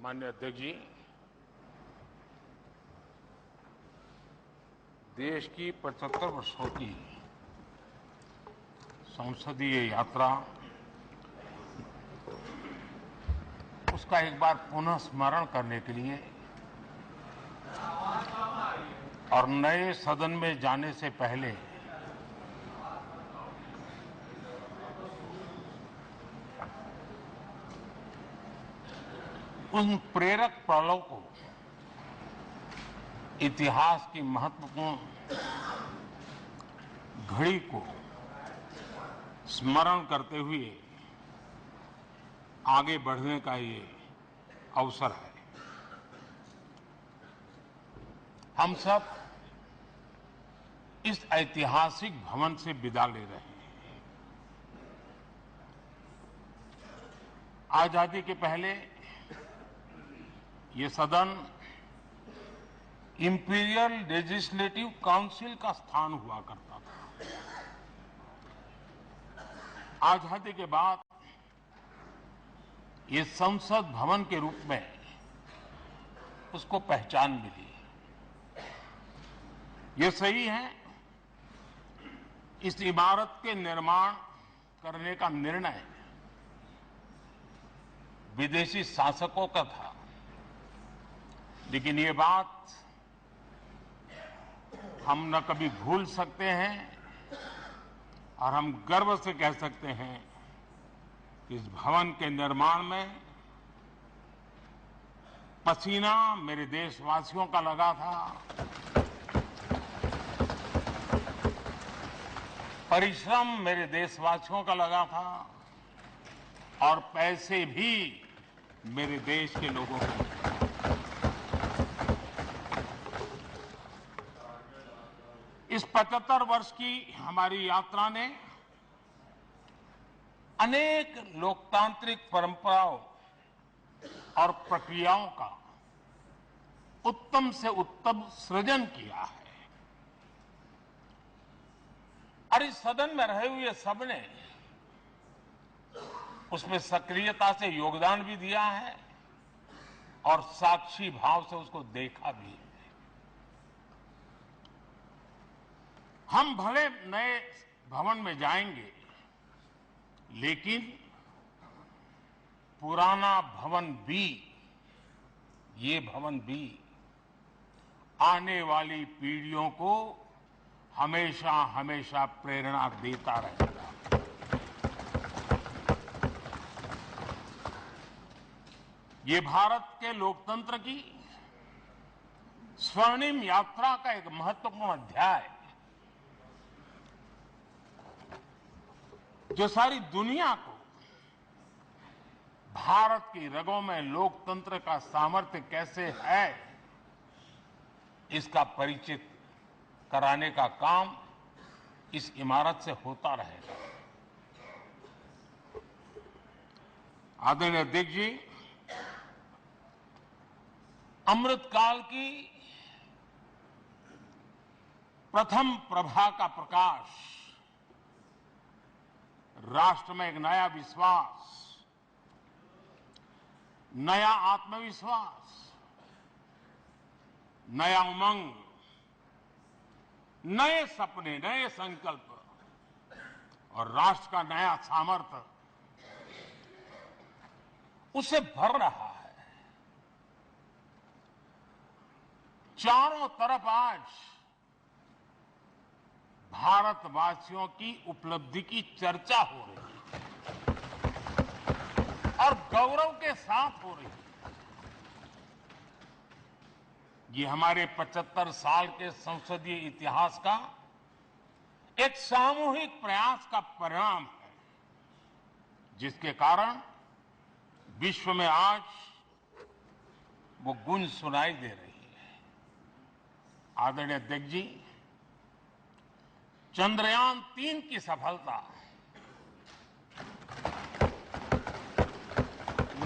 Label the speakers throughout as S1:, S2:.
S1: माननीय अध्यक्ष जी, देश की 75 वर्षों की संसदीय यात्रा, उसका एक बार पुनः स्मरण करने के लिए और नए सदन में जाने से पहले उन प्रेरक पलों को, इतिहास की महत्वपूर्ण घड़ी को स्मरण करते हुए आगे बढ़ने का ये अवसर है। हम सब इस ऐतिहासिक भवन से विदा ले रहे हैं। आजादी के पहले ये सदन इंपीरियल लेजिस्लेटिव काउंसिल का स्थान हुआ करता था। आजादी के बाद ये संसद भवन के रूप में उसको पहचान मिली। ये सही है, इस इमारत के निर्माण करने का निर्णय विदेशी शासकों का था, लेकिन ये बात हम न कभी भूल सकते हैं और हम गर्व से कह सकते हैं कि इस भवन के निर्माण में पसीना मेरे देशवासियों का लगा था, परिश्रम मेरे देशवासियों का लगा था और पैसे भी मेरे देश के लोगों को। इस 75 वर्ष की हमारी यात्रा ने अनेक लोकतांत्रिक परंपराओं और प्रक्रियाओं का उत्तम से उत्तम सृजन किया है और इस सदन में रहे हुए सबने उसमें सक्रियता से योगदान भी दिया है और साक्षी भाव से उसको देखा भी है। हम भले नए भवन में जाएंगे, लेकिन पुराना भवन भी, ये भवन भी आने वाली पीढ़ियों को हमेशा हमेशा प्रेरणा देता रहेगा। ये भारत के लोकतंत्र की स्वर्णिम यात्रा का एक महत्वपूर्ण अध्याय, जो सारी दुनिया को भारत की रगों में लोकतंत्र का सामर्थ्य कैसे है, इसका परिचित कराने का काम इस इमारत से होता रहेगा। आदरणीय अध्यक्ष जी, अमृतकाल की प्रथम प्रभा का प्रकाश राष्ट्र में एक नया विश्वास, नया आत्मविश्वास, नया उमंग, नए सपने, नए संकल्प और राष्ट्र का नया सामर्थ्य उसे भर रहा है। चारों तरफ आज भारतवासियों की उपलब्धि की चर्चा हो रही है और गौरव के साथ हो रही है। ये हमारे 75 साल के संसदीय इतिहास का एक सामूहिक प्रयास का परिणाम है, जिसके कारण विश्व में आज वो गूंज सुनाई दे रही है। आदरणीय अध्यक्ष जी, चंद्रयान 3 की सफलता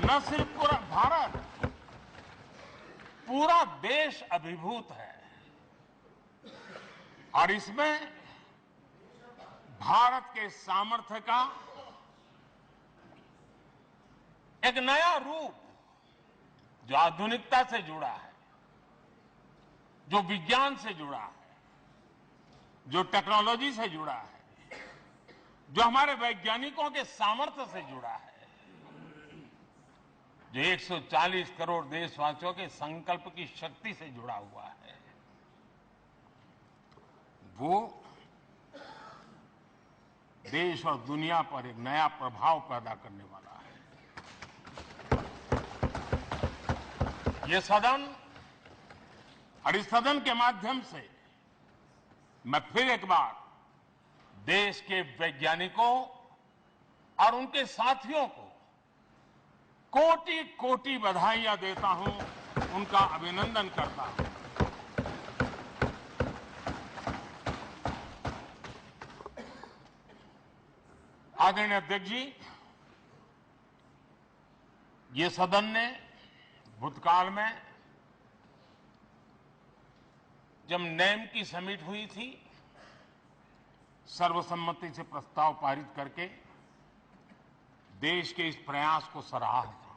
S1: न सिर्फ पूरा भारत, पूरा देश अभिभूत है और इसमें भारत के सामर्थ्य का एक नया रूप जो आधुनिकता से जुड़ा है, जो विज्ञान से जुड़ा है, जो टेक्नोलॉजी से जुड़ा है, जो हमारे वैज्ञानिकों के सामर्थ्य से जुड़ा है, जो 140 करोड़ देशवासियों के संकल्प की शक्ति से जुड़ा हुआ है, वो देश और दुनिया पर एक नया प्रभाव पैदा करने वाला है। ये सदन और इस सदन के माध्यम से मैं फिर एक बार देश के वैज्ञानिकों और उनके साथियों को कोटि कोटि बधाइयां देता हूं, उनका अभिनंदन करता हूं। आदरणीय अध्यक्ष जी, ये सदन ने भूतकाल में जब नेम की समिट हुई थी, सर्वसम्मति से प्रस्ताव पारित करके देश के इस प्रयास को सराहा था।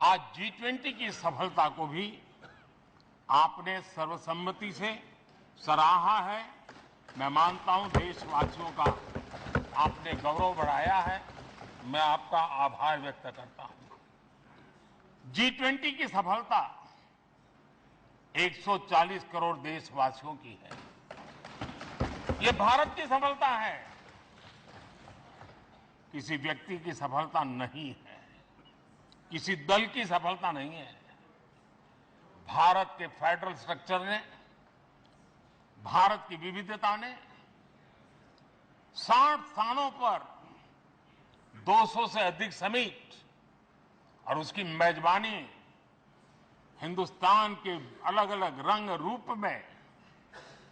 S1: आज G20 की सफलता को भी आपने सर्वसम्मति से सराहा है। मैं मानता हूं देशवासियों का आपने गौरव बढ़ाया है। मैं आपका आभार व्यक्त करता हूं। G20 की सफलता 140 करोड़ देशवासियों की है। ये भारत की सफलता है, किसी व्यक्ति की सफलता नहीं है, किसी दल की सफलता नहीं है। भारत के फेडरल स्ट्रक्चर ने, भारत की विविधता ने 60 स्थानों पर 200 से अधिक समिट और उसकी मेजबानी हिंदुस्तान के अलग अलग रंग रूप में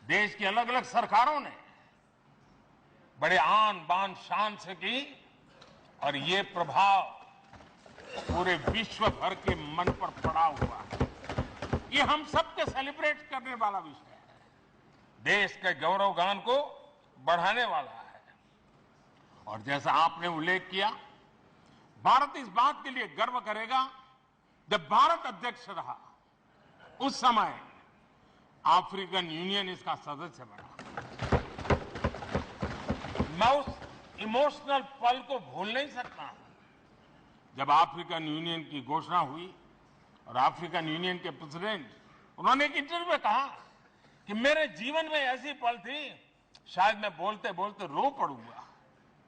S1: देश की अलग अलग सरकारों ने बड़े आन बान शान से की और ये प्रभाव पूरे विश्व भर के मन पर पड़ा हुआ है। ये हम सबके सेलिब्रेट करने वाला विषय है, देश के गौरवगान को बढ़ाने वाला है। और जैसा आपने उल्लेख किया, भारत इस बात के लिए गर्व करेगा, जब भारत अध्यक्ष रहा उस समय अफ्रीकन यूनियन इसका सदस्य बना। मैं उस इमोशनल पल को भूल नहीं सकता जब अफ्रीकन यूनियन की घोषणा हुई और अफ्रीकन यूनियन के प्रेसिडेंट, उन्होंने एक इंटरव्यू में कहा कि मेरे जीवन में ऐसी पल थी, शायद मैं बोलते बोलते रो पड़ूंगा।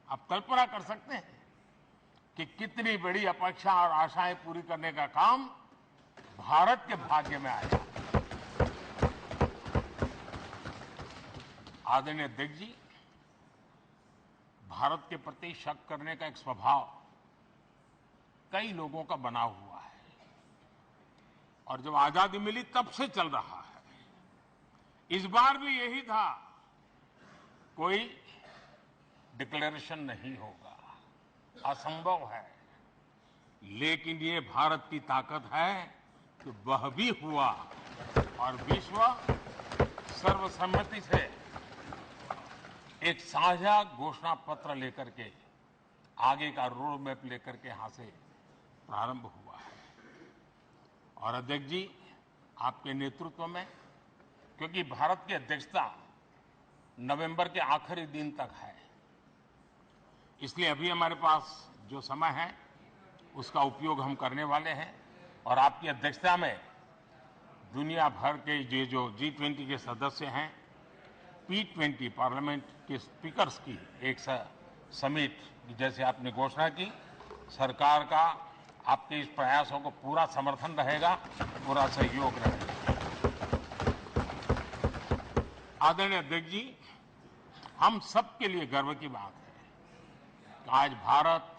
S1: आप कल्पना कर सकते हैं कि कितनी बड़ी अपेक्षा और आशाएं पूरी करने का काम भारत के भाग्य में आया। आदरणीय अध्यक्ष जी, भारत के प्रति शक करने का एक स्वभाव कई लोगों का बना हुआ है और जब आजादी मिली तब से चल रहा है। इस बार भी यही था, कोई डिक्लेरेशन नहीं होगा, असंभव है। लेकिन ये भारत की ताकत है कि वह भी हुआ और विश्व सर्वसम्मति से एक साझा घोषणा पत्र लेकर के आगे का रोड मैप लेकर के यहां से प्रारंभ हुआ है। और अध्यक्ष जी, आपके नेतृत्व में, क्योंकि भारत की अध्यक्षता नवंबर के आखिरी दिन तक है, इसलिए अभी हमारे पास जो समय है उसका उपयोग हम करने वाले हैं। और आपकी अध्यक्षता में दुनिया भर के ये जो G20 के सदस्य हैं, P20 पार्लियामेंट के स्पीकर्स की एक समिट, जैसे आपने घोषणा की, सरकार का आपके इस प्रयासों को पूरा समर्थन रहेगा, पूरा सहयोग रहेगा। आदरणीय अध्यक्ष जी, हम सबके लिए गर्व की बात है कि आज भारत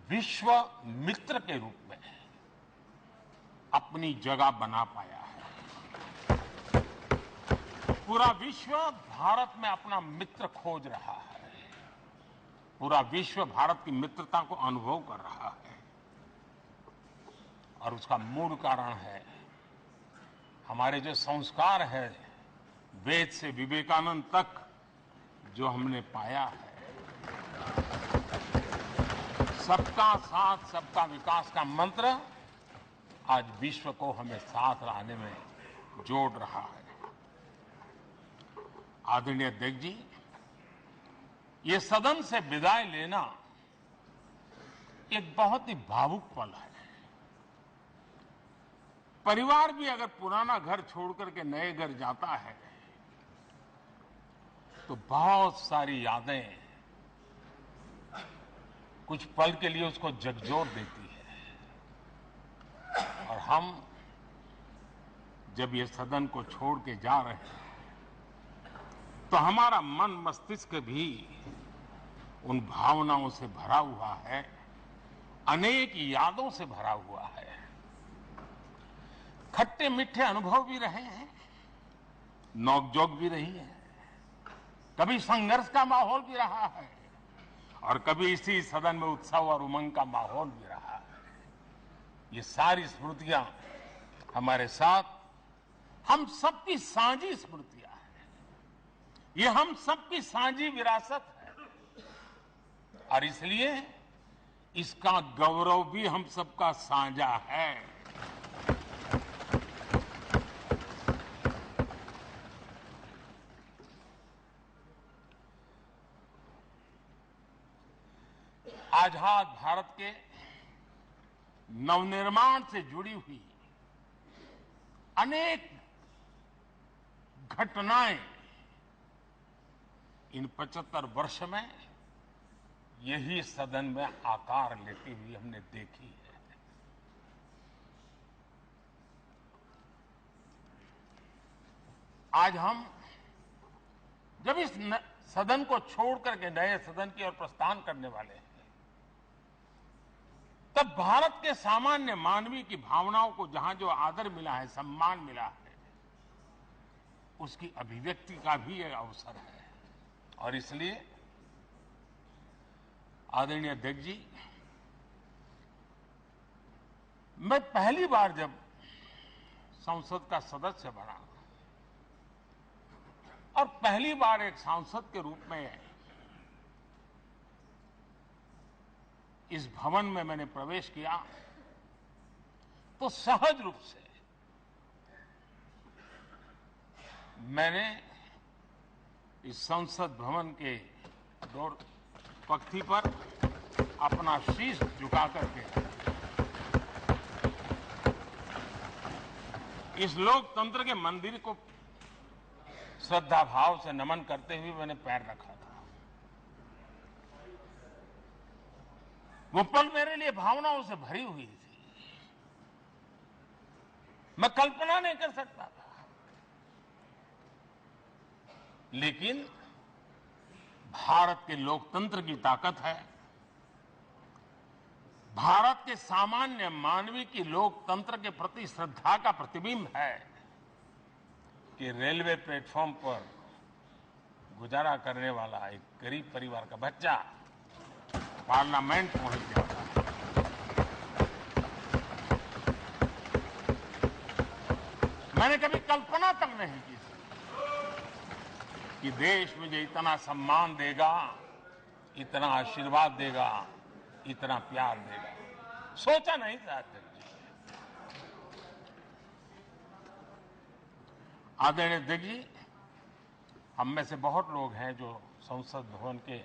S1: विश्व मित्र के रूप में अपनी जगह बना पाया है। पूरा विश्व भारत में अपना मित्र खोज रहा है, पूरा विश्व भारत की मित्रता को अनुभव कर रहा है। और उसका मूल कारण है हमारे जो संस्कार है, वेद से विवेकानंद तक जो हमने पाया है। सबका साथ सबका विकास का मंत्र आज विश्व को हमें साथ लाने में जोड़ रहा है। आदरणीय अध्यक्ष जी, ये सदन से विदाई लेना एक बहुत ही भावुक पल है। परिवार भी अगर पुराना घर छोड़कर के नए घर जाता है तो बहुत सारी यादें कुछ पल के लिए उसको झकझोर देती है। और हम जब ये सदन को छोड़ के जा रहे हैं तो हमारा मन मस्तिष्क भी उन भावनाओं से भरा हुआ है, अनेक यादों से भरा हुआ है। खट्टे मीठे अनुभव भी रहे हैं, नोकझोंक भी रही है, कभी संघर्ष का माहौल भी रहा है और कभी इसी सदन में उत्सव और उमंग का माहौल भी रहा है। ये सारी स्मृतियां हमारे साथ हम सबकी साझी स्मृतियां हैं, ये हम सबकी साझी विरासत है और इसलिए इसका गौरव भी हम सबका साझा है। आजाद भारत के नवनिर्माण से जुड़ी हुई अनेक घटनाएं इन 75 वर्ष में यही सदन में आकार लेती हुई हमने देखी है। आज हम जब इस सदन को छोड़ करके नए सदन की ओर प्रस्थान करने वाले हैं तब भारत के सामान्य मानवीय की भावनाओं को जहां जो आदर मिला है, सम्मान मिला है, उसकी अभिव्यक्ति का भी एक अवसर है। और इसलिए आदरणीय अध्यक्ष जी, मैं पहली बार जब संसद का सदस्य बना और पहली बार एक सांसद के रूप में इस भवन में मैंने प्रवेश किया तो सहज रूप से मैंने इस संसद भवन के डोर पक्ति पर अपना शीश झुका करके इस लोकतंत्र के मंदिर को श्रद्धा भाव से नमन करते हुए मैंने पैर रखा था। वो पल मेरे लिए भावनाओं से भरी हुई थी, मैं कल्पना नहीं कर सकता था। लेकिन भारत के लोकतंत्र की ताकत है, भारत के सामान्य मानवीय की लोकतंत्र के प्रति श्रद्धा का प्रतिबिंब है कि रेलवे प्लेटफॉर्म पर गुजारा करने वाला एक गरीब परिवार का बच्चा पार्लियामेंट पहुंच जाता है। मैंने कभी कल्पना तक नहीं की कि देश मुझे इतना सम्मान देगा, इतना आशीर्वाद देगा, इतना प्यार देगा। सोचा नहीं था अध्यक्ष जी। आदरणीय अध्यक्ष जी, हम में से बहुत लोग हैं जो संसद भवन के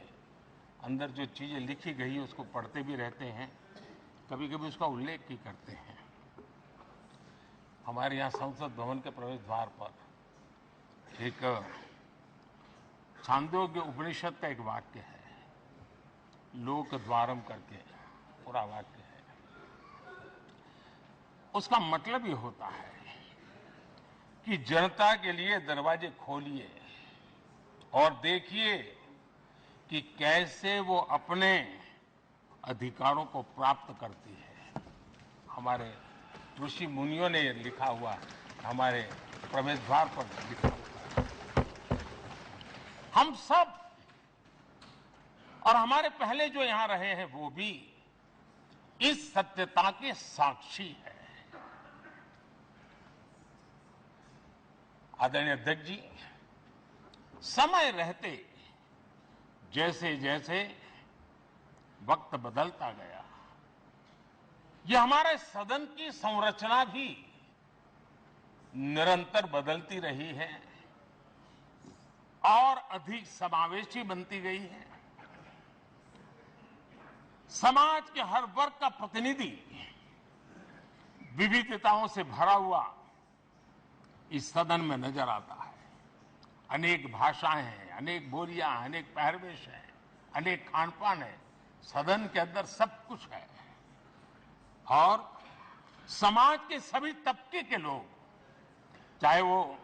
S1: अंदर जो चीजें लिखी गई है उसको पढ़ते भी रहते हैं, कभी कभी उसका उल्लेख भी करते हैं। हमारे यहाँ संसद भवन के प्रवेश द्वार पर एक छांदोग्य उपनिषद का एक वाक्य है, लोक द्वारम करके पूरा वाक्य है। उसका मतलब ये होता है कि जनता के लिए दरवाजे खोलिए और देखिए कि कैसे वो अपने अधिकारों को प्राप्त करती है। हमारे ऋषि मुनियों ने ये लिखा हुआ है, हमारे प्रवेश द्वार पर लिखा हुआ है। हम सब और हमारे पहले जो यहां रहे हैं वो भी इस सत्यता के साक्षी है। आदरणीय अध्यक्ष जी, समय रहते जैसे जैसे वक्त बदलता गया, ये हमारे सदन की संरचना भी निरंतर बदलती रही है और अधिक समावेशी बनती गई है। समाज के हर वर्ग का प्रतिनिधि विविधताओं से भरा हुआ इस सदन में नजर आता है। अनेक भाषाएं हैं, अनेक बोलियां हैं, अनेक पहरवेश हैं, अनेक खान-पान है। सदन के अंदर सब कुछ है और समाज के सभी तबके के लोग, चाहे वो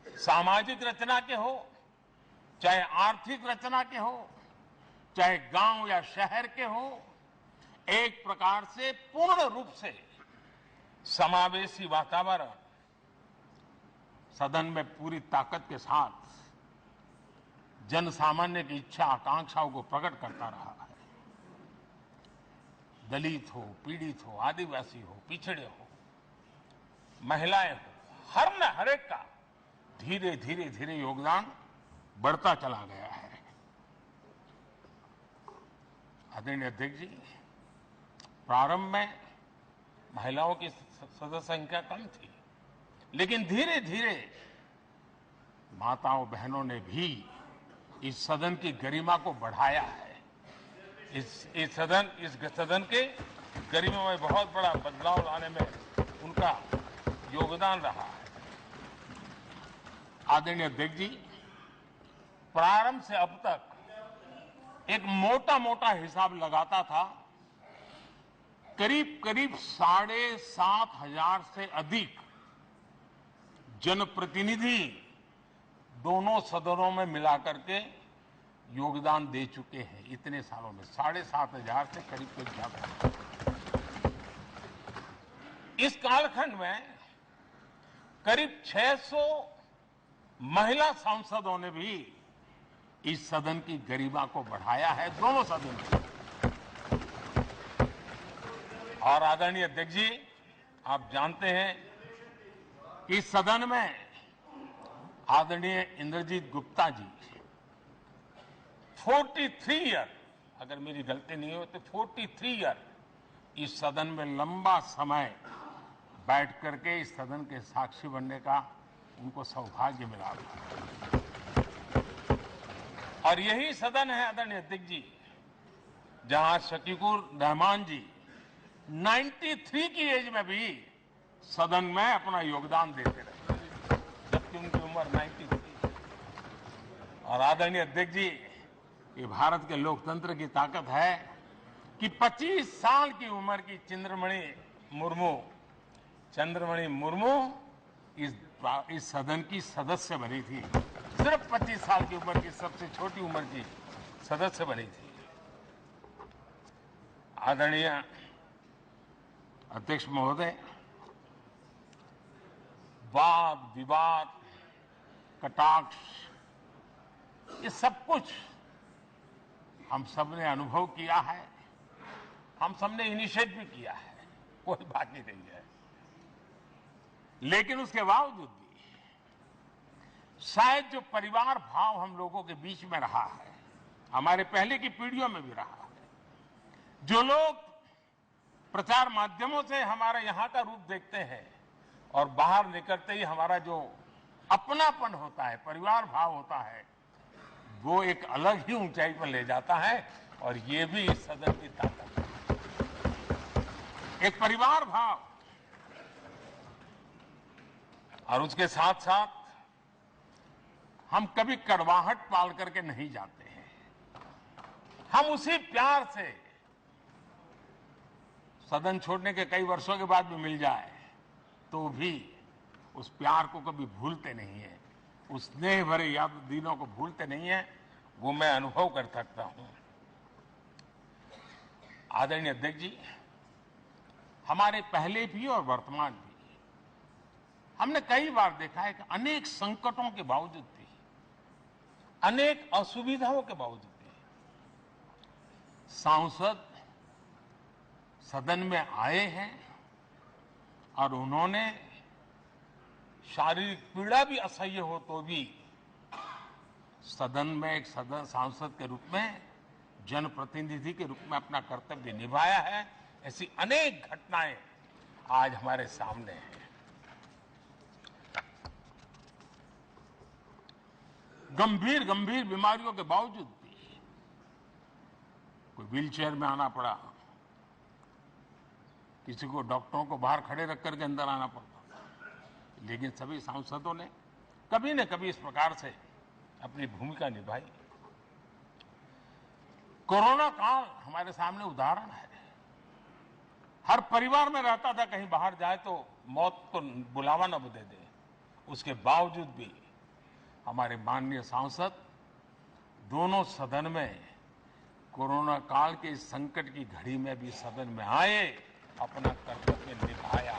S1: सामाजिक रचना के हो, चाहे आर्थिक रचना के हो, चाहे गांव या शहर के हो, एक प्रकार से पूर्ण रूप से समावेशी वातावरण सदन में पूरी ताकत के साथ जन सामान्य की इच्छा आकांक्षाओं को प्रकट करता रहा है। दलित हो, पीड़ित हो, आदिवासी हो, पिछड़े हो, महिलाएं हो, हर एक का धीरे धीरे धीरे योगदान बढ़ता चला गया है। आदरणीय अध्यक्ष जी, प्रारंभ में महिलाओं की सदस्य संख्या कम थी, लेकिन धीरे धीरे माताओं बहनों ने भी इस सदन की गरिमा को बढ़ाया है। इस सदन के गरिमा में बहुत बड़ा बदलाव लाने में उनका योगदान रहा है। आदरणीय अध्यक्ष जी, प्रारंभ से अब तक एक मोटा हिसाब लगाता था, करीब 7,500 से अधिक जनप्रतिनिधि दोनों सदनों में मिलाकर के योगदान दे चुके हैं। इतने सालों में 7,500 से करीब ज्यादा। इस कालखंड में करीब 600 महिला सांसदों ने भी इस सदन की गरिमा को बढ़ाया है, दोनों सदन में। और आदरणीय अध्यक्ष जी, आप जानते हैं कि इस सदन में आदरणीय इंद्रजीत गुप्ता जी 43 ईयर, अगर मेरी गलती नहीं हो तो 43 ईयर इस सदन में लंबा समय बैठ करके इस सदन के साक्षी बनने का उनको सौभाग्य मिला। और यही सदन है आदरणीय अध्यक्ष जी जहां शकीकुर रहमान जी 93 की एज में भी सदन में अपना योगदान देते रहे, जबकि उनकी उम्र 93। और आदरणीय अध्यक्ष जी, ये भारत के लोकतंत्र की ताकत है कि 25 साल की उम्र की चंद्रमणि मुर्मू इस सदन की सदस्य बनी थी। सिर्फ 25 साल की उम्र की सबसे छोटी उम्र की सदस्य बनी थी। आदरणीय अध्यक्ष महोदय, वाद विवाद, कटाक्ष, ये सब कुछ हम सबने अनुभव किया है, हम सबने इनिशिएट भी किया है, कोई बाकी नहीं है। लेकिन उसके बावजूद भी शायद जो परिवार भाव हम लोगों के बीच में रहा है, हमारे पहले की पीढ़ियों में भी रहा है, जो लोग प्रचार माध्यमों से हमारे यहां का रूप देखते हैं और बाहर निकलते ही हमारा जो अपनापन होता है, परिवार भाव होता है, वो एक अलग ही ऊंचाई पर ले जाता है। और ये भी इस सदन की ताकत है, एक परिवार भाव। और उसके साथ साथ हम कभी कड़वाहट पाल करके नहीं जाते हैं। हम उसी प्यार से सदन छोड़ने के कई वर्षों के बाद भी मिल जाए तो भी उस प्यार को कभी भूलते नहीं है, उस स्नेह भरे याद दिनों को भूलते नहीं है। वो मैं अनुभव कर सकता हूं। आदरणीय अध्यक्ष जी, हमारे पहले भी और वर्तमान भी हमने कई बार देखा है कि अनेक संकटों के बावजूद भी, अनेक असुविधाओं के बावजूद भी सांसद सदन में आए हैं और उन्होंने शारीरिक पीड़ा भी असह्य हो तो भी सदन में एक सांसद के रूप में, जनप्रतिनिधि के रूप में अपना कर्तव्य निभाया है। ऐसी अनेक घटनाएं आज हमारे सामने हैं। गंभीर गंभीर बीमारियों के बावजूद भी कोई व्हीलचेयर में आना पड़ा, किसी को डॉक्टरों को बाहर खड़े रख करके अंदर आना पड़ता था, लेकिन सभी सांसदों ने कभी न कभी इस प्रकार से अपनी भूमिका निभाई। कोरोना काल हमारे सामने उदाहरण है। हर परिवार में रहता था कहीं बाहर जाए तो मौत तो बुलावा न दे दे, उसके बावजूद भी हमारे माननीय सांसद दोनों सदन में कोरोना काल के इस संकट की घड़ी में भी सदन में आए, अपना कर्तव्य निभाया।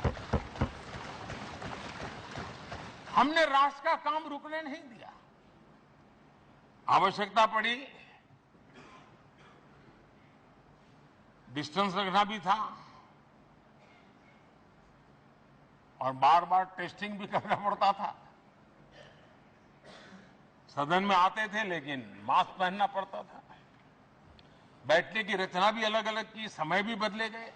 S1: हमने राष्ट्र का काम रुकने नहीं दिया। आवश्यकता पड़ी, डिस्टेंस रखना भी था और बार बार टेस्टिंग भी करना पड़ता था। सदन में आते थे लेकिन मास्क पहनना पड़ता था। बैठने की रचना भी अलग अलग की, समय भी बदले गए।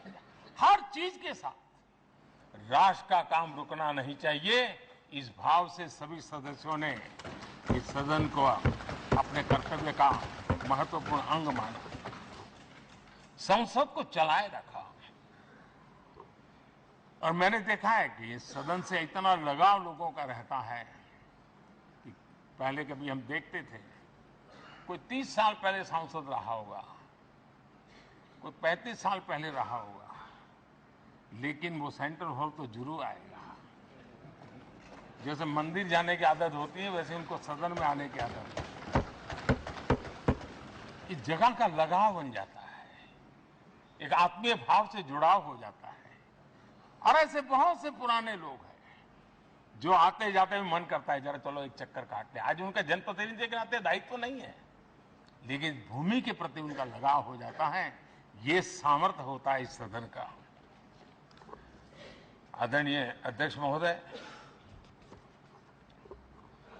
S1: हर चीज के साथ राष्ट्र का काम रुकना नहीं चाहिए, इस भाव से सभी सदस्यों ने इस सदन को अपने कर्तव्य का महत्वपूर्ण अंग माना, संसद को चलाए रखा। और मैंने देखा है कि इस सदन से इतना लगाव लोगों का रहता है कि पहले कभी हम देखते थे कोई 30 साल पहले सांसद रहा होगा, कोई 35 साल पहले रहा होगा, लेकिन वो सेंट्रल हॉल तो जरूर आएगा। जैसे मंदिर जाने की आदत होती है, वैसे उनको सदन में आने की आदत है। इस जगह का लगाव बन जाता है, एक आत्मीय भाव से जुड़ाव हो जाता है। और ऐसे बहुत से पुराने लोग हैं जो आते जाते में मन करता है जरा चलो एक चक्कर काट ले। आज उनका जनप्रतिनिधि के नाते दायित्व नहीं है, लेकिन भूमि के प्रति उनका लगाव हो जाता है। ये सामर्थ्य होता है इस सदन का। आदरणीय अध्यक्ष महोदय,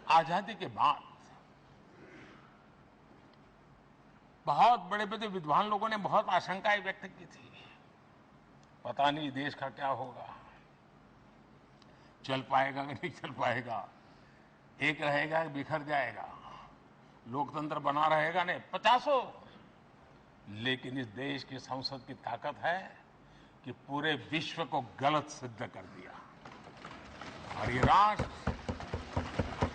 S1: आजादी के बाद बहुत बड़े बड़े विद्वान लोगों ने बहुत आशंकाएं व्यक्त की थी। पता नहीं देश का क्या होगा, चल पाएगा कि नहीं चल पाएगा, एक रहेगा कि बिखर जाएगा, लोकतंत्र बना रहेगा नहीं, 50। लेकिन इस देश की संसद की ताकत है कि पूरे विश्व को गलत सिद्ध कर दिया और ये राष्ट्र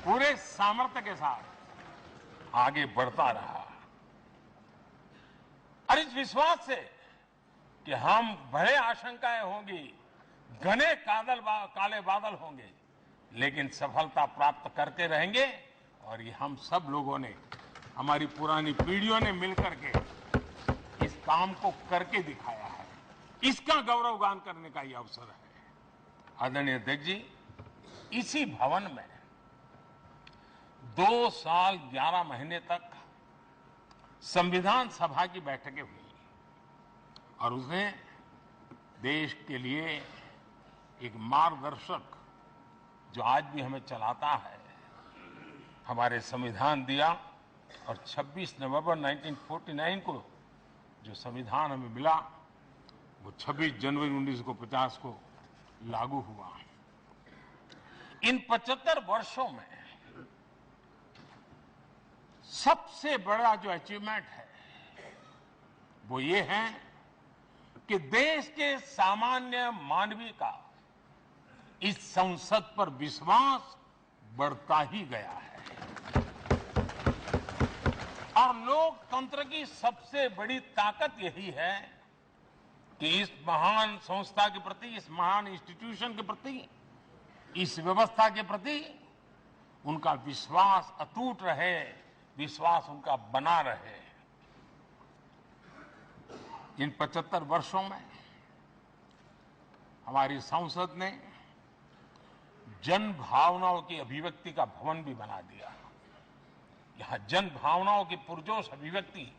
S1: पूरे सामर्थ्य के साथ आगे बढ़ता रहा। और इस विश्वास से कि हम भले आशंकाएं होंगी, घने काले बादल होंगे, लेकिन सफलता प्राप्त करते रहेंगे। और ये हम सब लोगों ने, हमारी पुरानी पीढ़ियों ने मिलकर के इस काम को करके दिखाया है। इसका गौरवगान करने का ये अवसर है। आदरणीय अध्यक्ष जी, इसी भवन में 2 साल 11 महीने तक संविधान सभा की बैठकें हुई और उसने देश के लिए एक मार्गदर्शक जो आज भी हमें चलाता है, हमारे संविधान दिया। और 26 नवंबर 1949 को जो संविधान हमें मिला, वो 26 जनवरी 1950 को लागू हुआ। इन 75 वर्षों में सबसे बड़ा जो अचीवमेंट है वो ये है कि देश के सामान्य मानवी का इस संसद पर विश्वास बढ़ता ही गया है। और लोकतंत्र की सबसे बड़ी ताकत यही है कि इस महान संस्था के प्रति, इस महान इंस्टीट्यूशन के प्रति, इस व्यवस्था के प्रति उनका विश्वास अटूट रहे, विश्वास उनका बना रहे। इन 75 वर्षों में हमारी संसद ने जन भावनाओं की अभिव्यक्ति का भवन भी बना दिया। यहां जन भावनाओं की पुरजोश अभिव्यक्ति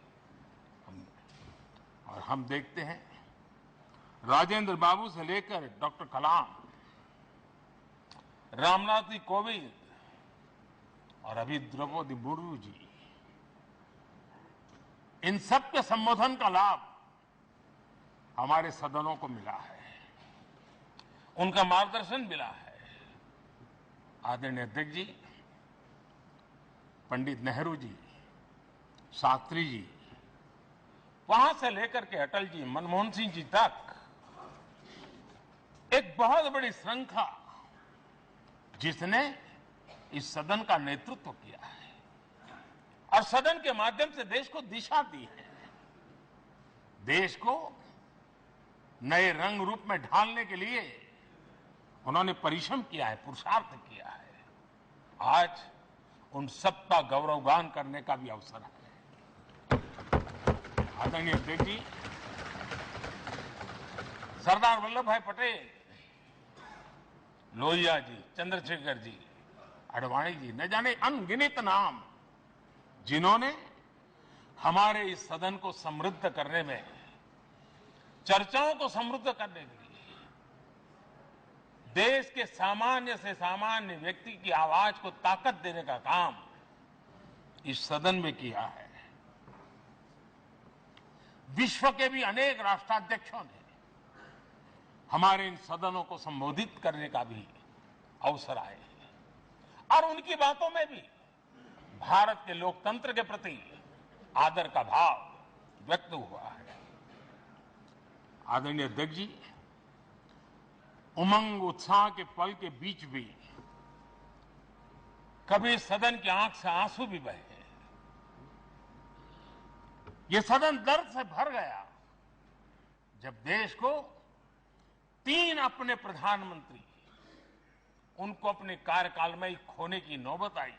S1: और हम देखते हैं राजेंद्र बाबू से लेकर डॉक्टर कलाम, रामनाथ जी कोविंद और अभी द्रौपदी मुर्मू जी, इन सब के संबोधन का लाभ हमारे सदनों को मिला है, उनका मार्गदर्शन मिला है। आदरणीय अध्यक्ष जी, पंडित नेहरू जी, शास्त्री जी, वहां से लेकर के अटल जी, मनमोहन सिंह जी तक एक बहुत बड़ी श्रृंखला जिसने इस सदन का नेतृत्व किया है और सदन के माध्यम से देश को दिशा दी है, देश को नए रंग रूप में ढालने के लिए उन्होंने परिश्रम किया है, पुरुषार्थ किया है। आज उन सबका गौरवगान करने का भी अवसर है। आदरणीय अध्यक्ष जी, सरदार वल्लभ भाई पटेल, लोहिया जी, चंद्रशेखर जी, आडवाणी जी, न जाने अनगिनत नाम, जिन्होंने हमारे इस सदन को समृद्ध करने में, चर्चाओं को समृद्ध करने के लिए, देश के सामान्य से सामान्य व्यक्ति की आवाज को ताकत देने का काम इस सदन में किया है। विश्व के भी अनेक राष्ट्राध्यक्षों ने हमारे इन सदनों को संबोधित करने का भी अवसर आए हैं और उनकी बातों में भी भारत के लोकतंत्र के प्रति आदर का भाव व्यक्त हुआ है। आदरणीय अध्यक्ष जी, उमंग उत्साह के पल के बीच भी कभी सदन की आंख से आंसू भी बहे। ये सदन दर्द से भर गया जब देश को 3 अपने प्रधानमंत्री उनको अपने कार्यकाल में ही खोने की नौबत आई।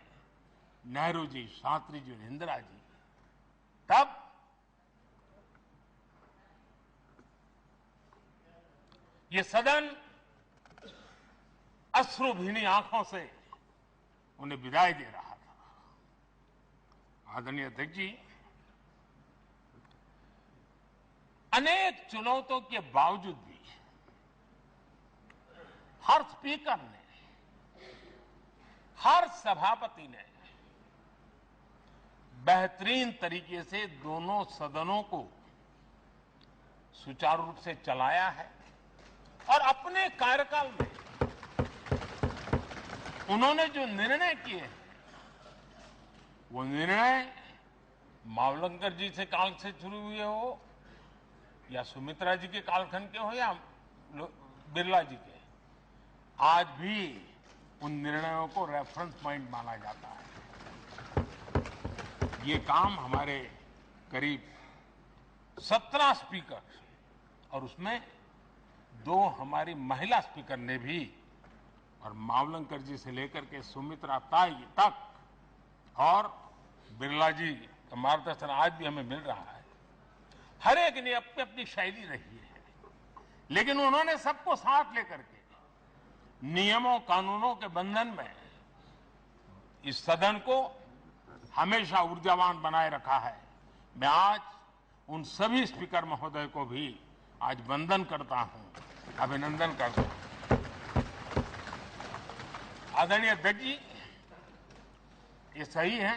S1: नेहरू जी, शास्त्री जी और इंदिरा जी। तब ये सदन अश्रुभीनी आंखों से उन्हें विदाई दे रहा था। आदरणीय अध्यक्ष जी, अनेक चुनौतियों के बावजूद भी हर स्पीकर ने, हर सभापति ने बेहतरीन तरीके से दोनों सदनों को सुचारू रूप से चलाया है और अपने कार्यकाल में उन्होंने जो निर्णय किए हैं, वो निर्णय मावलंकर जी से काल से शुरू हुए हो या सुमित्रा जी के कालखंड के हो या बिरला जी के, आज भी उन निर्णयों को रेफरेंस पॉइंट माना जाता है। ये काम हमारे करीब 17 स्पीकर और उसमें 2 हमारी महिला स्पीकर ने भी, और मावलंकर जी से लेकर के सुमित्रा ताई तक और बिरला जी का मार्गदर्शन आज भी हमें मिल रहा है। हर एक ने अपनी अपनी शैली रही है, लेकिन उन्होंने सबको साथ लेकर के नियमों कानूनों के बंधन में इस सदन को हमेशा ऊर्जावान बनाए रखा है। मैं आज उन सभी स्पीकर महोदय को भी आज वंदन करता हूं, अभिनंदन करता हूं। आदरणीय अध्यक्ष जी, ये सही है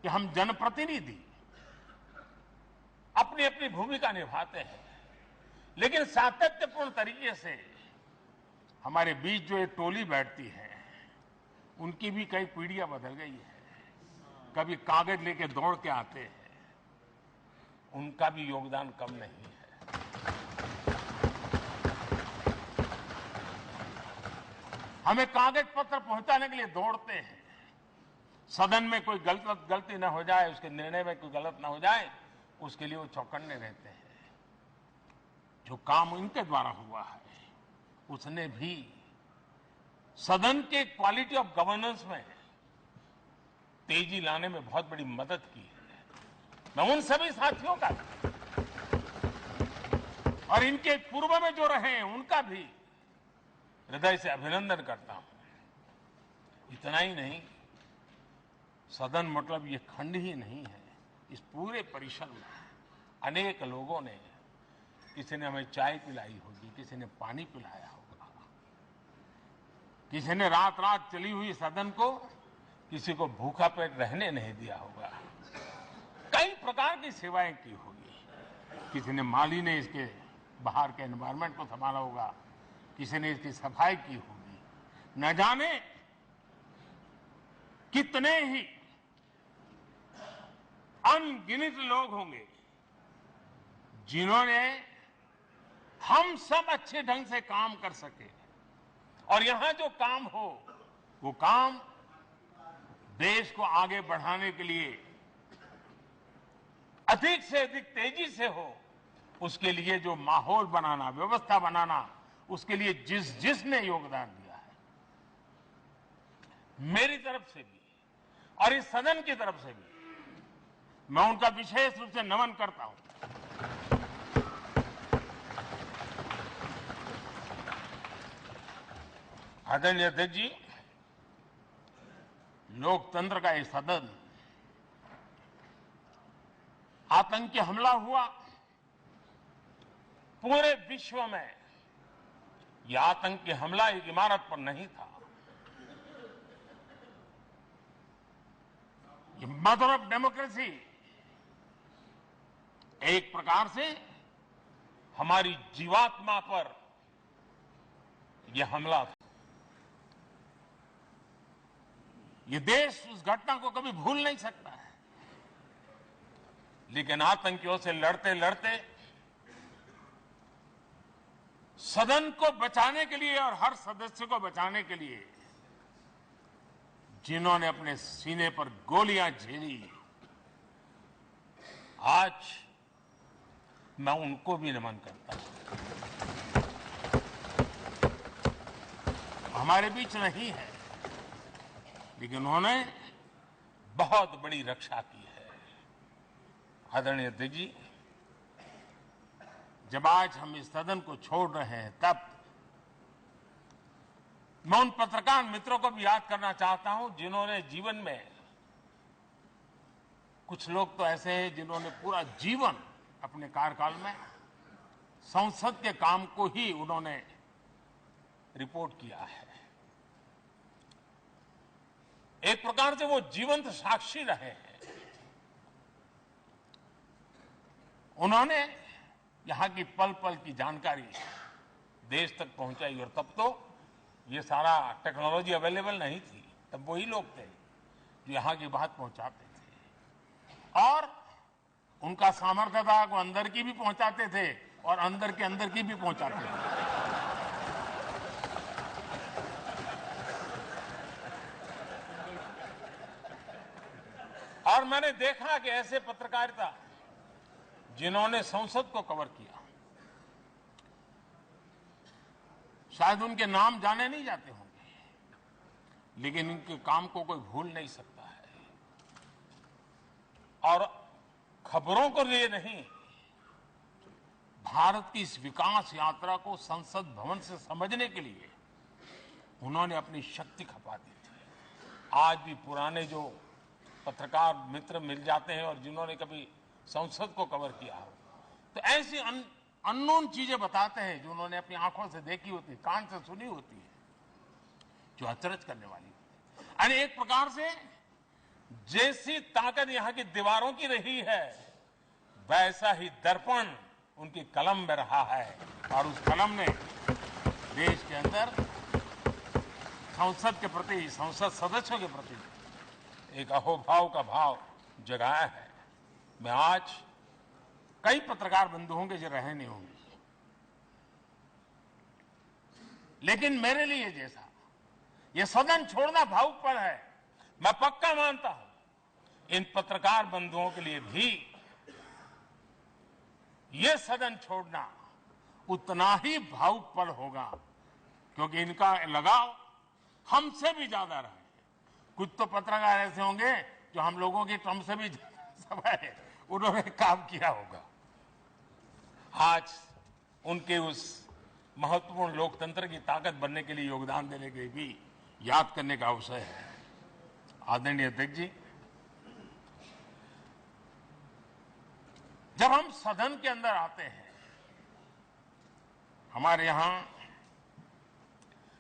S1: कि हम जनप्रतिनिधि अपनी अपनी भूमिका निभाते हैं, लेकिन सातत्यपूर्ण तरीके से हमारे बीच जो एक टोली बैठती है, उनकी भी कई पीढ़ियां बदल गई है। कभी कागज लेके दौड़ के आते हैं, उनका भी योगदान कम नहीं है। हमें कागज पत्र पहुंचाने के लिए दौड़ते हैं, सदन में कोई गलती ना हो जाए, उसके निर्णय में कोई गलत ना हो जाए, उसके लिए वो चौकन्ने रहते हैं। जो काम इनके द्वारा हुआ है, उसने भी सदन के क्वालिटी ऑफ गवर्नेंस में तेजी लाने में बहुत बड़ी मदद की है। मैं उन सभी साथियों का और इनके पूर्व में जो रहे हैं उनका भी हृदय से अभिनंदन करता हूं। इतना ही नहीं, सदन मतलब ये खंड ही नहीं है, इस पूरे परिसर में अनेक लोगों ने, किसी ने हमें चाय पिलाई होगी, किसी ने पानी पिलाया होगा, किसी ने रात रात चली हुई सदन को किसी को भूखा पेट रहने नहीं दिया होगा। कई प्रकार की सेवाएं की होगी। किसी ने माली ने इसके बाहर के एनवायरनमेंट को संभाला होगा, किसी ने इसकी सफाई की होगी। न जाने कितने ही अनगिनत लोग होंगे जिन्होंने हम सब अच्छे ढंग से काम कर सके और यहां जो काम हो वो काम देश को आगे बढ़ाने के लिए अधिक से अधिक तेजी से हो, उसके लिए जो माहौल बनाना, व्यवस्था बनाना, उसके लिए जिसने योगदान दिया है, मेरी तरफ से भी और इस सदन की तरफ से भी मैं उनका विशेष रूप से नमन करता हूं। आदरणीय अध्यक्ष जी, लोकतंत्र का ये सदन, आतंकी हमला हुआ, पूरे विश्व में यह आतंकी हमला एक इमारत पर नहीं था, ये मदर ऑफ डेमोक्रेसी एक प्रकार से हमारी जीवात्मा पर यह हमला था। ये देश उस घटना को कभी भूल नहीं सकता है, लेकिन आतंकियों से लड़ते लड़ते सदन को बचाने के लिए और हर सदस्य को बचाने के लिए जिन्होंने अपने सीने पर गोलियां झेली, आज मैं उनको भी नमन करता हूं। हमारे बीच नहीं है, लेकिन उन्होंने बहुत बड़ी रक्षा की है। आदरणीय अध्यक्ष जी, जब आज हम इस सदन को छोड़ रहे हैं, तब मैं उन पत्रकार मित्रों को भी याद करना चाहता हूं जिन्होंने जीवन में, कुछ लोग तो ऐसे हैं जिन्होंने पूरा जीवन अपने कार्यकाल में संसद के काम को ही उन्होंने रिपोर्ट किया है। एक प्रकार से वो जीवंत साक्षी रहे हैं। उन्होंने यहां की पल पल की जानकारी देश तक पहुंचाई, और तब तो ये सारा टेक्नोलॉजी अवेलेबल नहीं थी। तब वही लोग थे जो यहां की बात पहुंचाते थे, और उनका सामर्थ्य था वो अंदर की भी पहुंचाते थे और अंदर के अंदर की भी पहुंचाते थे। और मैंने देखा कि ऐसे पत्रकारिता जिन्होंने संसद को कवर किया, शायद उनके नाम जाने नहीं जाते होंगे, लेकिन इनके काम को कोई भूल नहीं सकता है। और खबरों को लिए नहीं, भारत की इस विकास यात्रा को संसद भवन से समझने के लिए उन्होंने अपनी शक्ति खपा दी थी। आज भी पुराने जो पत्रकार मित्र मिल जाते हैं और जिन्होंने कभी संसद को कवर किया हो, तो ऐसी अननोन चीजें बताते हैं जो उन्होंने अपनी आंखों से देखी होती है, कान से सुनी होती है, जो अचरज करने वाली होती है। यानी एक प्रकार से जैसी ताकत यहां की दीवारों की रही है, वैसा ही दर्पण उनकी कलम में रहा है, और उस कलम ने देश के अंदर संसद के प्रति, संसद सदस्यों के प्रति एक अहोभाव का भाव जगाया है। मैं आज कई पत्रकार बंधु होंगे जो रहे नहीं होंगे, लेकिन मेरे लिए जैसा ये सदन छोड़ना भावुक पल है, मैं पक्का मानता हूं इन पत्रकार बंधुओं के लिए भी ये सदन छोड़ना उतना ही भावुक पल होगा, क्योंकि इनका लगाव हमसे भी ज्यादा रहे। कुछ तो पत्रकार ऐसे होंगे जो हम लोगों की टर्म से भी समय उन्होंने काम किया होगा। आज उनके उस महत्वपूर्ण लोकतंत्र की ताकत बनने के लिए, योगदान देने के लिए भी याद करने का अवसर है। आदरणीय अध्यक्ष जी, जब हम सदन के अंदर आते हैं, हमारे यहां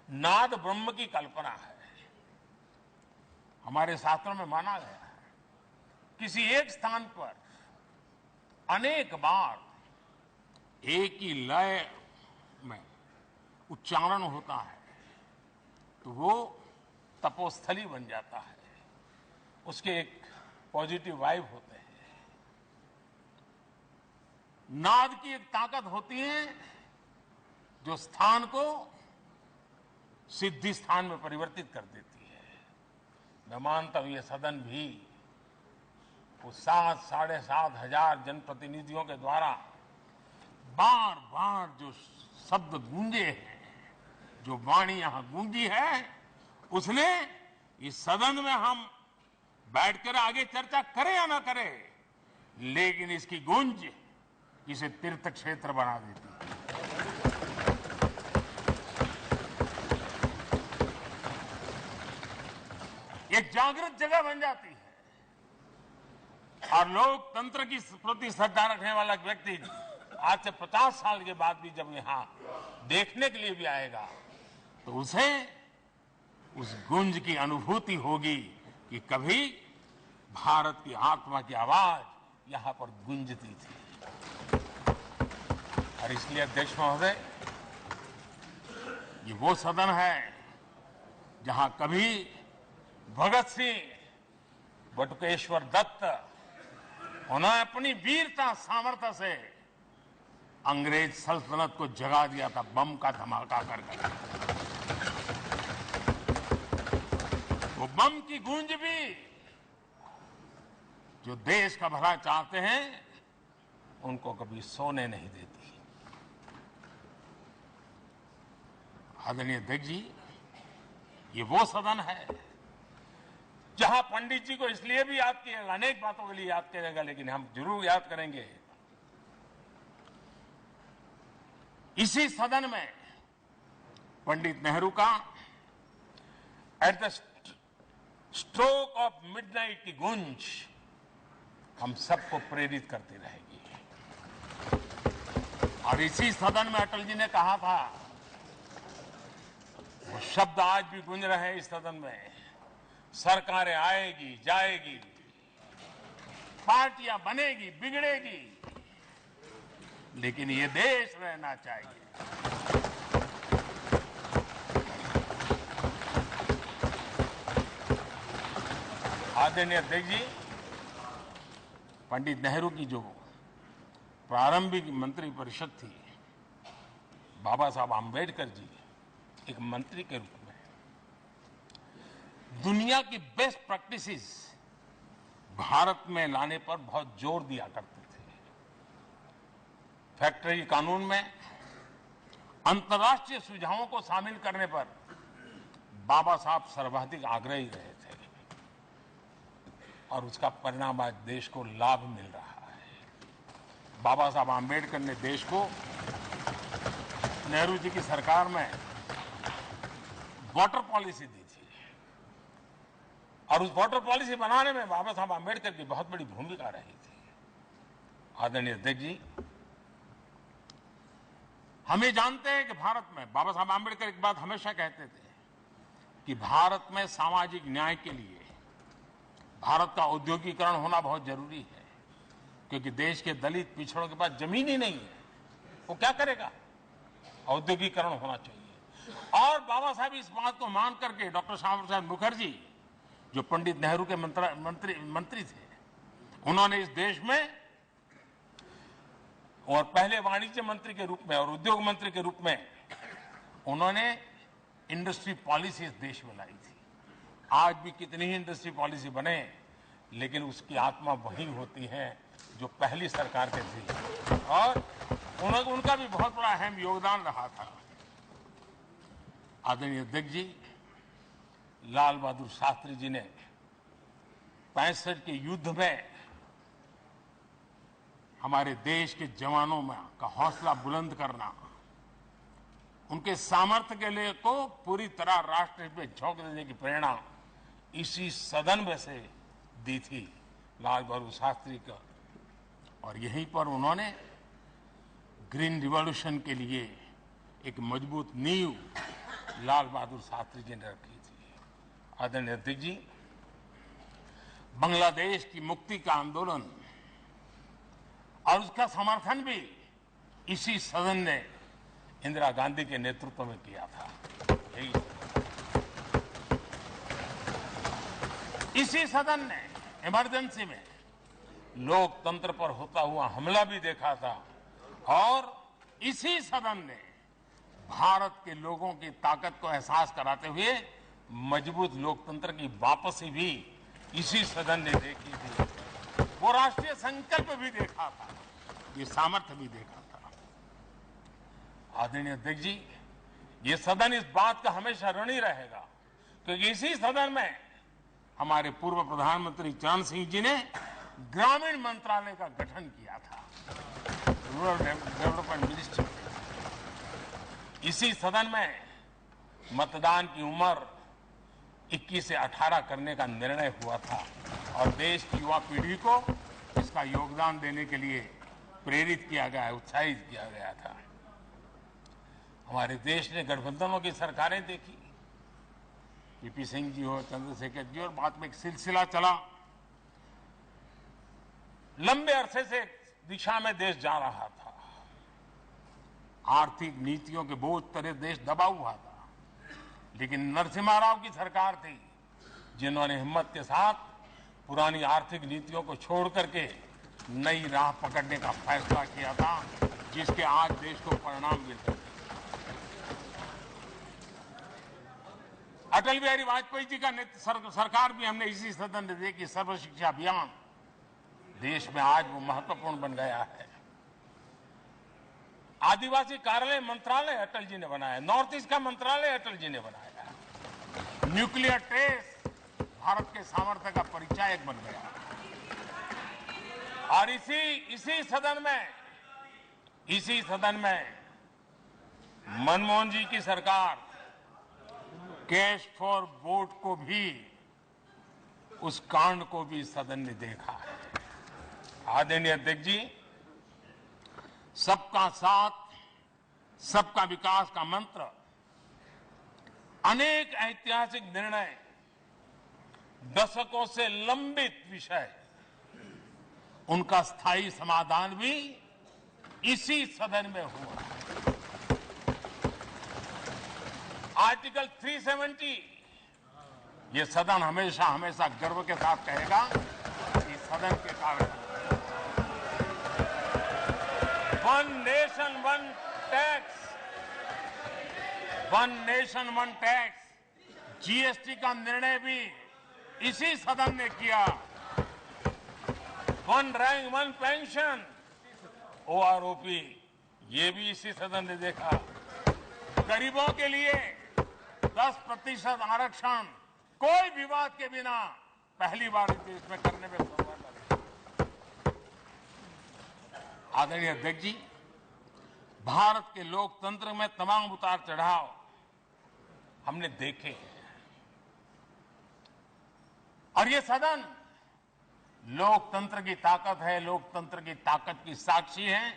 S1: नाद ब्रह्म की कल्पना है। हमारे शास्त्रों में माना गया है किसी एक स्थान पर अनेक बार एक ही लय में उच्चारण होता है तो वो तपोस्थली बन जाता है, उसके एक पॉजिटिव वाइब होते हैं। नाद की एक ताकत होती है जो स्थान को सिद्धि स्थान में परिवर्तित कर देती है। मैं मानता हूं ये सदन भी उस 7-7.5 हजार जनप्रतिनिधियों के द्वारा बार बार जो शब्द गूंजे हैं, जो वाणी यहां गूंजी है, उसने इस सदन में हम बैठकर आगे चर्चा करें या ना करें, लेकिन इसकी गूंज इसे तीर्थ क्षेत्र बना देती है। ये जागृत जगह बन जाती है और लोकतंत्र की प्रति श्रद्धा रखने वाला व्यक्ति आज से 50 साल के बाद भी जब यहां देखने के लिए भी आएगा तो उसे उस गुंज की अनुभूति होगी कि कभी भारत की आत्मा की आवाज यहां पर गूंजती थी। और इसलिए अध्यक्ष महोदय, ये वो सदन है जहां कभी भगत सिंह, बटुकेश्वर दत्त, उन्होंने अपनी वीरता सामर्थ्य से अंग्रेज सल्तनत को जगा दिया था बम का धमाका करके। वो बम की गूंज भी जो देश का भला चाहते हैं उनको कभी सोने नहीं देती। आदरणीय अध्यक्ष जी, ये वो सदन है जहां पंडित जी को इसलिए भी याद किएगा, अनेक बातों के लिए याद करेगा, लेकिन हम जरूर याद करेंगे इसी सदन में पंडित नेहरू का at the stroke of midnight की गूंज हम सबको प्रेरित करती रहेगी। और इसी सदन में अटल जी ने कहा था, वो शब्द आज भी गूंज रहे हैं इस सदन में, सरकारें आएगी जाएगी, पार्टियां बनेगी बिगड़ेगी, लेकिन ये देश रहना चाहिए। आदरणीय अध्यक्ष जी, पंडित नेहरू की जो प्रारंभिक मंत्री परिषद थी, बाबा साहब आम्बेडकर जी एक मंत्री के रूप में दुनिया की बेस्ट प्रैक्टिसेस भारत में लाने पर बहुत जोर दिया करते थे। फैक्ट्री कानून में अंतर्राष्ट्रीय सुझावों को शामिल करने पर बाबा साहब सर्वाधिक आग्रही रहे थे और उसका परिणाम आज देश को लाभ मिल रहा है। बाबा साहब आम्बेडकर ने देश को नेहरू जी की सरकार में वाटर पॉलिसी दी थी और उस वाटर पॉलिसी बनाने में बाबा साहब आम्बेडकर की बहुत बड़ी भूमिका रही थी। आदरणीय अध्यक्ष जी, हम ये जानते हैं कि भारत में बाबा साहब आम्बेडकर एक बात हमेशा कहते थे कि भारत में सामाजिक न्याय के लिए भारत का औद्योगिकरण होना बहुत जरूरी है, क्योंकि देश के दलित पिछड़ों के पास जमीन ही नहीं है, वो क्या करेगा? औद्योगिकरण होना चाहिए। और बाबा साहब इस बात को मान करके डॉक्टर श्यामा प्रसाद मुखर्जी, जो पंडित नेहरू के मंत्री थे, उन्होंने इस देश में और पहले वाणिज्य मंत्री के रूप में और उद्योग मंत्री के रूप में उन्होंने इंडस्ट्री पॉलिसी इस देश में लाई थी। आज भी कितनी ही इंडस्ट्री पॉलिसी बने, लेकिन उसकी आत्मा वही होती है जो पहली सरकार के थी और उनका भी बहुत बड़ा अहम योगदान रहा था। आदरणीय अध्यक्ष जी, लाल बहादुर शास्त्री जी ने 65 के युद्ध में हमारे देश के जवानों में का हौसला बुलंद करना, उनके सामर्थ्य के लिए को पूरी तरह राष्ट्र में झोंक देने की प्रेरणा इसी सदन में से दी थी लाल बहादुर शास्त्री का। और यहीं पर उन्होंने ग्रीन रिवॉल्यूशन के लिए एक मजबूत नींव लाल बहादुर शास्त्री जी ने रखी थी। आदरणीय अध्यक्ष जी, बांग्लादेश की मुक्ति का आंदोलन और उसका समर्थन भी इसी सदन ने इंदिरा गांधी के नेतृत्व में किया था। यही इसी सदन ने इमरजेंसी में लोकतंत्र पर होता हुआ हमला भी देखा था और इसी सदन ने भारत के लोगों की ताकत को एहसास कराते हुए मजबूत लोकतंत्र की वापसी भी इसी सदन ने देखी थी। वो राष्ट्रीय संकल्प भी देखा था, ये सामर्थ्य भी देखा था। आदरणीय अध्यक्ष जी, ये सदन इस बात का हमेशा ऋणी रहेगा क्योंकि इसी सदन में हमारे पूर्व प्रधानमंत्री चरण सिंह जी ने ग्रामीण मंत्रालय का गठन किया था, रूरल डेवलपमेंट मिनिस्ट्री। इसी सदन में मतदान की उम्र 21 से 18 करने का निर्णय हुआ था और देश की युवा पीढ़ी को इसका योगदान देने के लिए प्रेरित किया गया, उत्साहित किया गया था। हमारे देश ने गठबंधनों की सरकारें देखी, पीपी सिंह जी हो, चंद्रशेखर जी, और बाद में एक सिलसिला चला। लंबे अरसे से दिशा में देश जा रहा था, आर्थिक नीतियों के बोझ तले देश दबा हुआ था, लेकिन नरसिम्हा राव की सरकार थी जिन्होंने हिम्मत के साथ पुरानी आर्थिक नीतियों को छोड़ करके नई राह पकड़ने का फैसला किया था, जिसके आज देश को परिणाम मिल रहे हैं। अटल बिहारी वाजपेयी जी का सरकार भी हमने इसी सदन में देखी। सर्व शिक्षा अभियान देश में आज वो महत्वपूर्ण बन गया है। आदिवासी कार्यालय मंत्रालय अटल जी ने बनाया, नॉर्थ ईस्ट का मंत्रालय अटल जी ने बनाया। न्यूक्लियर टेस्ट भारत के सामर्थ्य का परिचायक बन गया। और इसी सदन में मनमोहन जी की सरकार कैश फॉर वोट को भी, उस कांड को भी सदन ने देखा है। आदरणीय अध्यक्ष जी, सबका साथ सबका विकास का मंत्र, अनेक ऐतिहासिक निर्णय, दशकों से लंबित विषय, उनका स्थायी समाधान भी इसी सदन में हुआ। आर्टिकल 370, ये सदन हमेशा हमेशा गर्व के साथ कहेगा कि सदन के कारण one nation one tax, one nation one tax, GST का निर्णय भी इसी सदन ने किया। One rank one pension, OROP, ये भी इसी सदन ने देखा। गरीबों के लिए 10% आरक्षण कोई विवाद के बिना पहली बार इस देश में करने में सफल रहे। आदरणीय अध्यक्ष जी, भारत के लोकतंत्र में तमाम उतार चढ़ाव हमने देखे हैं और ये सदन लोकतंत्र की ताकत है, लोकतंत्र की ताकत की साक्षी है,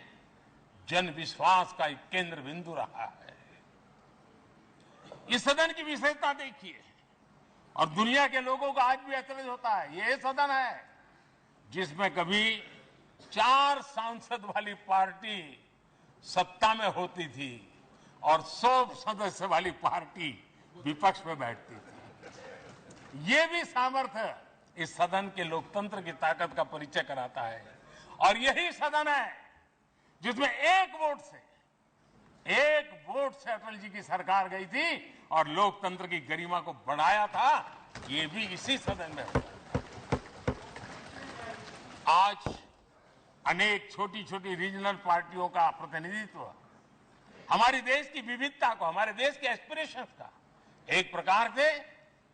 S1: जन विश्वास का एक केंद्र बिंदु रहा है। इस सदन की विशेषता देखिए और दुनिया के लोगों को आज भी अचरज होता है। ये सदन है जिसमें कभी 4 सांसद वाली पार्टी सत्ता में होती थी और 100 सदस्य वाली पार्टी विपक्ष में बैठती थी। ये भी सामर्थ्य इस सदन के लोकतंत्र की ताकत का परिचय कराता है। और यही सदन है जिसमें एक वोट से अटल जी की सरकार गई थी और लोकतंत्र की गरिमा को बढ़ाया था। ये भी इसी सदन में हुआ। आज अनेक छोटी छोटी रीजनल पार्टियों का प्रतिनिधित्व हमारे देश की विविधता को, हमारे देश के एस्पिरेशंस का एक प्रकार से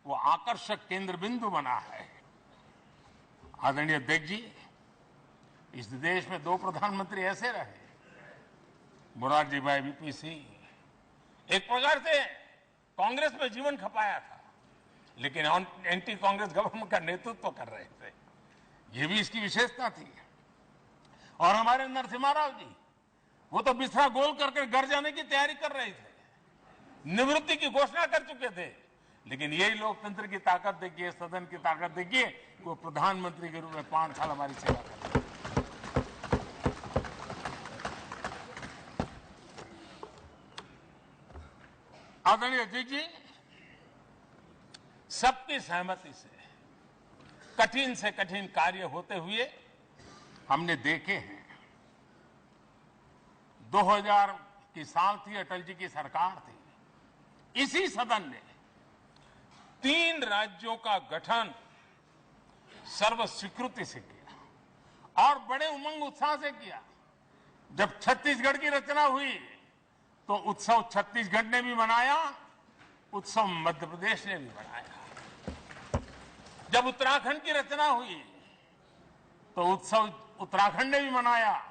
S1: वो आकर्षक केंद्र बिंदु बना है। आदरणीय अध्यक्ष जी, इस देश में 2 प्रधानमंत्री ऐसे रहे, मोरारजी भाई वीपी सिंह एक प्रकार से कांग्रेस में जीवन खपाया था, लेकिन एंटी कांग्रेस गवर्नमेंट का नेतृत्व कर रहे थे। ये भी इसकी विशेषता थी। और हमारे नरसिम्हा राव जी, वो तो बिस्तरा गोल करके घर जाने की तैयारी कर रहे थे, निवृत्ति की घोषणा कर चुके थे, लेकिन यही लोकतंत्र की ताकत देखिए, सदन की ताकत देखिए, वो प्रधानमंत्री के रूप में 5 साल हमारी सेवा कर रहे। आदरणीय अध्यक्ष जी, सबकी सहमति से कठिन से कठिन कार्य होते हुए हमने देखे हैं। 2000 की साल थी, अटल जी की सरकार थी। इसी सदन ने 3 राज्यों का गठन सर्व स्वीकृति से किया और बड़े उमंग उत्साह से किया। जब छत्तीसगढ़ की रचना हुई तो उत्सव छत्तीसगढ़ ने भी मनाया, उत्सव मध्य प्रदेश ने भी मनाया। जब उत्तराखंड की रचना हुई तो उत्सव उत्तराखंड ने भी मनाया,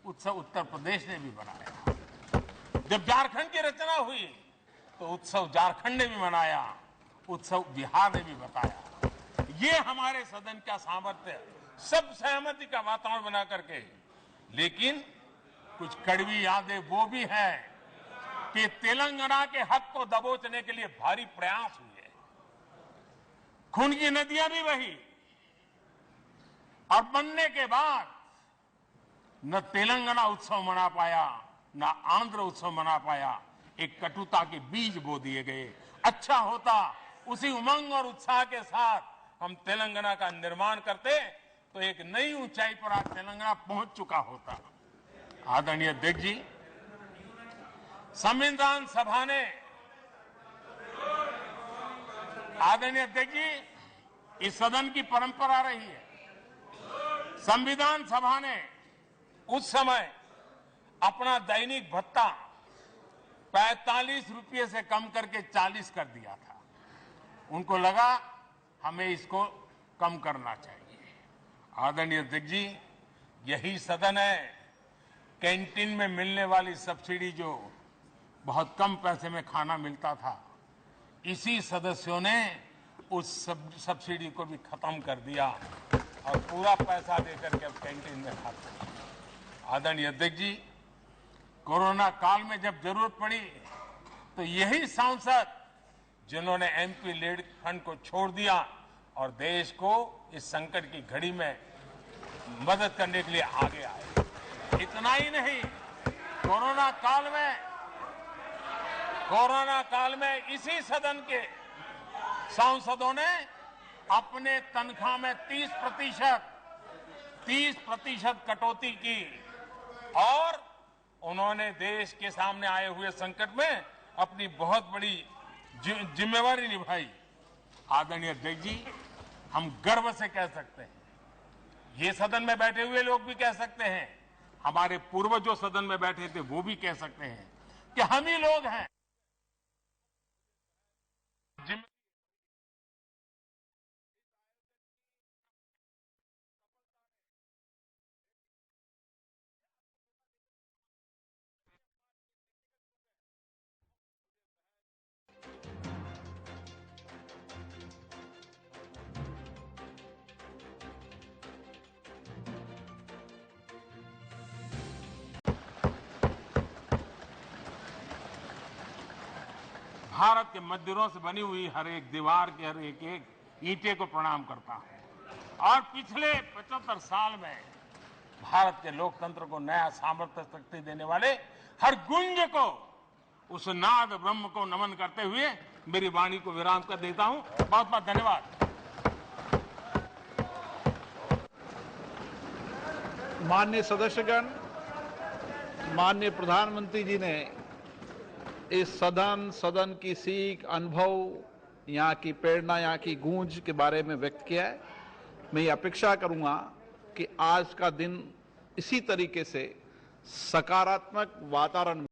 S1: उत्सव उत्तर प्रदेश ने भी मनाया। जब झारखंड की रचना हुई तो उत्सव झारखंड ने भी मनाया, उत्सव बिहार ने भी बताया। ये हमारे सदन का सामर्थ्य, सब सहमति का वातावरण बना करके। लेकिन कुछ कड़वी यादें वो भी है कि तेलंगाना के हक को दबोचने के लिए भारी प्रयास हुए, खून की नदियां भी बही और बनने के बाद न तेलंगाना उत्सव मना पाया, न आंध्र उत्सव मना पाया। एक कटुता के बीज बो दिए गए। अच्छा होता उसी उमंग और उत्साह के साथ हम तेलंगाना का निर्माण करते तो एक नई ऊंचाई पर आज तेलंगाना पहुंच चुका होता। आदरणीय अध्यक्ष जी, संविधान सभा ने, आदरणीय अध्यक्ष जी, इस सदन की परंपरा रही है। संविधान सभा ने उस समय अपना दैनिक भत्ता 45 रुपये से कम करके 40 कर दिया था। उनको लगा हमें इसको कम करना चाहिए। आदरणीय अध्यक्ष जी, यही सदन है कैंटीन में मिलने वाली सब्सिडी, जो बहुत कम पैसे में खाना मिलता था, इसी सदस्यों ने उस सब्सिडी को भी खत्म कर दिया और पूरा पैसा देकर के अब कैंटीन में खाते हैं। आदरणीय अध्यक्ष जी, कोरोना काल में जब जरूरत पड़ी तो यही सांसद जिन्होंने एमपी लीड फंड को छोड़ दिया और देश को इस संकट की घड़ी में मदद करने के लिए आगे आए। इतना ही नहीं, कोरोना काल में इसी सदन के सांसदों ने अपने तनख्वाह में 30% कटौती की और उन्होंने देश के सामने आए हुए संकट में अपनी बहुत बड़ी जिम्मेवारी निभाई। आदरणीय अध्यक्ष जी, हम गर्व से कह सकते हैं, ये सदन में बैठे हुए लोग भी कह सकते हैं, हमारे पूर्वज जो सदन में बैठे थे वो भी कह सकते हैं कि हम ही लोग हैं भारत के मंदिरों से बनी हुई हर एक दीवार के हर एक ईंटे को प्रणाम करता हूं और पिछले 75 साल में भारत के लोकतंत्र को नया सामर्थ्य शक्ति देने वाले हर गुंज को, उस नाद ब्रह्म को नमन करते हुए मेरी वाणी को विराम कर देता हूं। बहुत बहुत धन्यवाद।
S2: माननीय सदस्यगण, माननीय प्रधानमंत्री जी ने इस सदन की सीख, अनुभव, यहाँ की प्रेरणा, यहाँ की गूंज के बारे में व्यक्त किया है। मैं ये अपेक्षा करूंगा कि आज का दिन इसी तरीके से सकारात्मक वातावरण